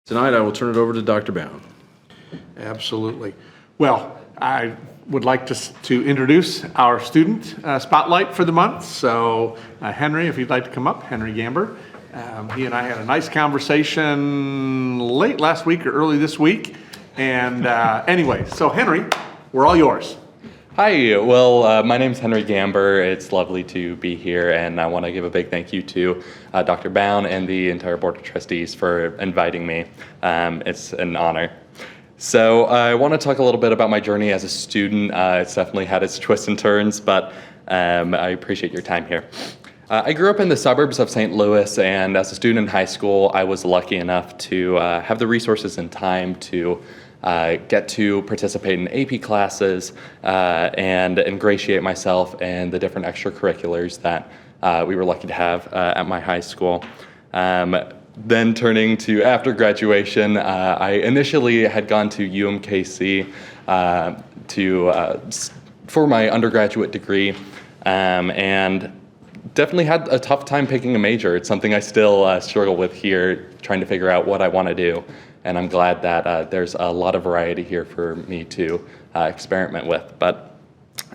Tonight, I will turn it over to Dr. Bound. Absolutely. Well, I would like to introduce our student spotlight for the month. So Henry, if you'd like to come up, Henry Gamber. He and I had a nice conversation late last week or early this week. And anyway, so Henry, we're all yours. Hi, well, my name's Henry Gamber. It's lovely to be here, and I want to give a big thank you to Dr. Bound and the entire Board of Trustees for inviting me. It's an honor. So I want to talk a little bit about my journey as a student. It's definitely had its twists and turns, but I appreciate your time here. I grew up in the suburbs of St. Louis, and as a student in high school, I was lucky enough to have the resources and time to get to participate in AP classes and ingratiate myself in the different extracurriculars that we were lucky to have at my high school. Then turning to after graduation, I initially had gone to UMKC for my undergraduate degree, and definitely had a tough time picking a major. It's something I still struggle with here, trying to figure out what I want to do. And I'm glad that there's a lot of variety here for me to experiment with. But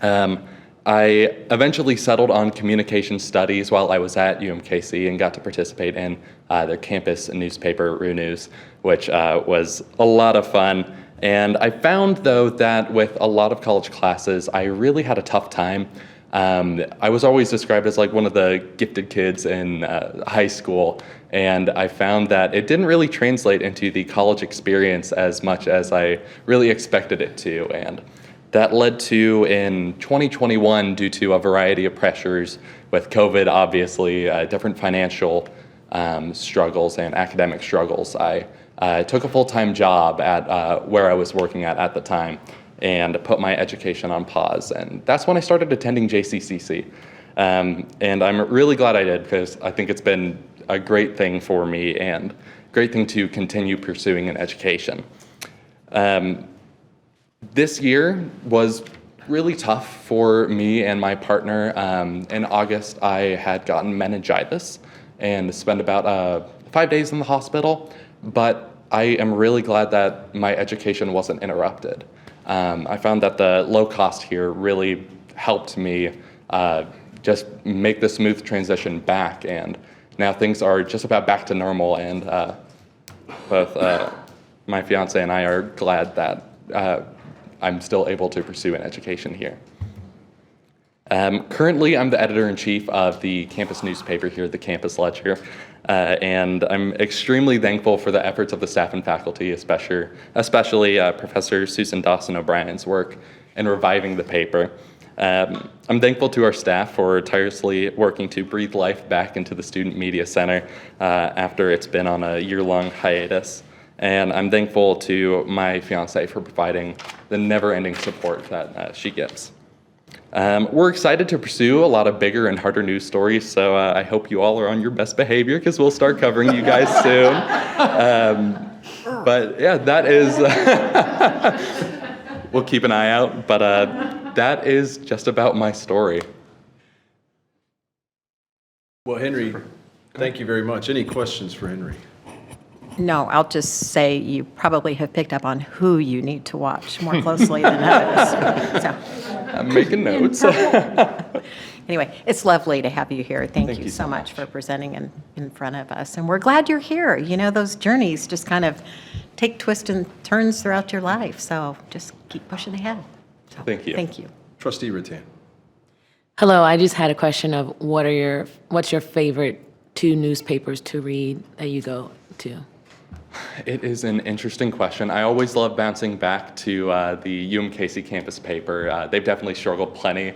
I eventually settled on communication studies while I was at UMKC and got to participate in their campus newspaper, RU News, which was a lot of fun. And I found, though, that with a lot of college classes, I really had a tough time. I was always described as like one of the gifted kids in high school, and I found that it didn't really translate into the college experience as much as I really expected it to. And that led to, in 2021, due to a variety of pressures with COVID, obviously, different financial struggles and academic struggles, I took a full-time job at where I was working at the time, and put my education on pause. And that's when I started attending JCCC. And I'm really glad I did, because I think it's been a great thing for me and great thing to continue pursuing in education. This year was really tough for me and my partner. In August, I had gotten meningitis and spent about 5 days in the hospital, but I am really glad that my education wasn't interrupted. I found that the low cost here really helped me just make the smooth transition back, and now things are just about back to normal, and both my fiance and I are glad that I'm still able to pursue an education here. Currently, I'm the editor-in-chief of the campus newspaper here, the Campus Ledger, and I'm extremely thankful for the efforts of the staff and faculty, especially Professor Susan Dawson O'Brien's work in reviving the paper. I'm thankful to our staff for tirelessly working to breathe life back into the Student Media Center after it's been on a year-long hiatus. And I'm thankful to my fiance for providing the never-ending support that she gives. We're excited to pursue a lot of bigger and harder news stories, so I hope you all are on your best behavior, because we'll start covering you guys soon. But yeah, that is, we'll keep an eye out, but that is just about my story. Well, Henry, thank you very much. Any questions for Henry? No, I'll just say you probably have picked up on who you need to watch more closely than others. So. I'm making notes. Anyway, it's lovely to have you here. Thank you so much for presenting in front of us. And we're glad you're here. You know, those journeys just kind of take twists and turns throughout your life. So just keep pushing ahead. So, Thank you. Thank you. Trustee Rattan. Hello, I just had a question of what's your favorite 2 newspapers to read that you go to? It is an interesting question. I always love bouncing back to the UMKC campus paper. They've definitely struggled plenty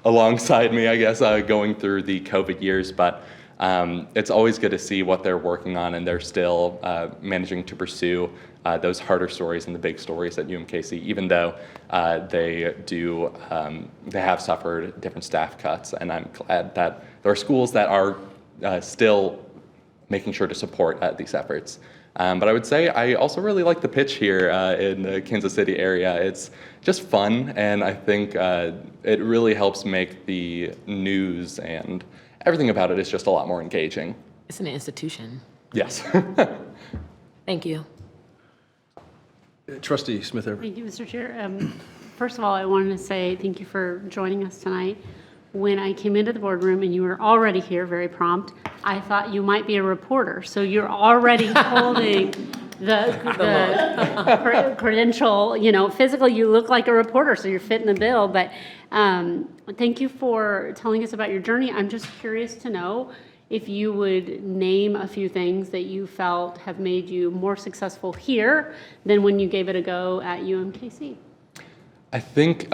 alongside me, I guess, going through the COVID years, but it's always good to see what they're working on, and they're still managing to pursue those harder stories and the big stories at UMKC, even though they have suffered different staff cuts. And I'm glad that there are schools that are still making sure to support these efforts. But I would say I also really like the pitch here in the Kansas City area. It's just fun, and I think it really helps make the news and everything about it is just a lot more engaging. It's an institution. Yes. Thank you. Trustee Smith Everett. Thank you, Mr. Chair. First of all, I wanted to say thank you for joining us tonight. When I came into the boardroom and you were already here, very prompt, I thought you might be a reporter. So you're already holding the credential, physically you look like a reporter, so you're fitting the bill. But thank you for telling us about your journey. I'm just curious to know if you would name a few things that you felt have made you more successful here than when you gave it a go at UMKC. I think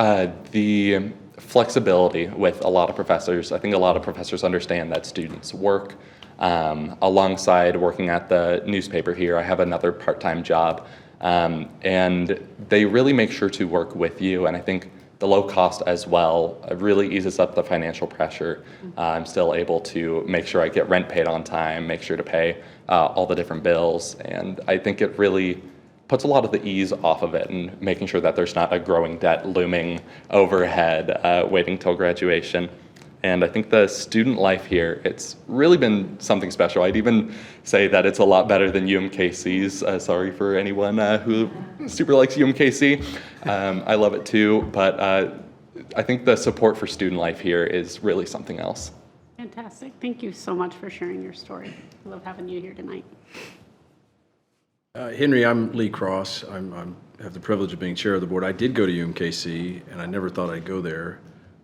the flexibility with a lot of professors, I think a lot of professors understand that students work alongside working at the newspaper here. I have another part-time job, and they really make sure to work with you, and I think the low cost as well really eases up the financial pressure. I'm still able to make sure I get rent paid on time, make sure to pay all the different bills, and I think it really puts a lot of the ease off of it and making sure that there's not a growing debt looming overhead waiting till graduation. And I think the student life here, it's really been something special. I'd even say that it's a lot better than UMKC's. Sorry for anyone who super likes UMKC. I love it too, but I think the support for student life here is really something else. Fantastic. Thank you so much for sharing your story. I love having you here tonight. Henry, I'm Lee Cross. I have the privilege of being chair of the board. I did go to UMKC, and I never thought I'd go there.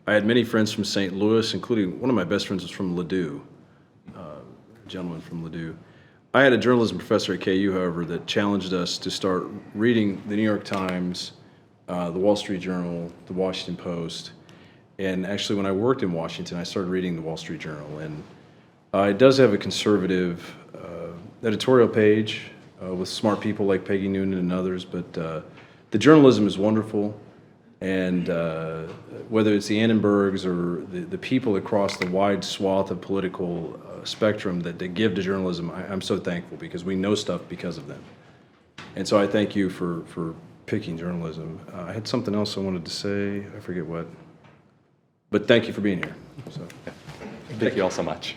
I had many friends from St. Louis, including one of my best friends was from Ladue, a gentleman from Ladue. I had a journalism professor at KU, however, that challenged us to start reading the New York Times, the Wall Street Journal, the Washington Post. And actually, when I worked in Washington, I started reading the Wall Street Journal. And it does have a conservative editorial page with smart people like Peggy Noonan and others, but the journalism is wonderful. And whether it's the Annenbergs or the people across the wide swath of political spectrum that they give to journalism, I'm so thankful because we know stuff because of them. And so I thank you for picking journalism. I had something else I wanted to say. I forget what. But thank you for being here. So. Thank you all so much.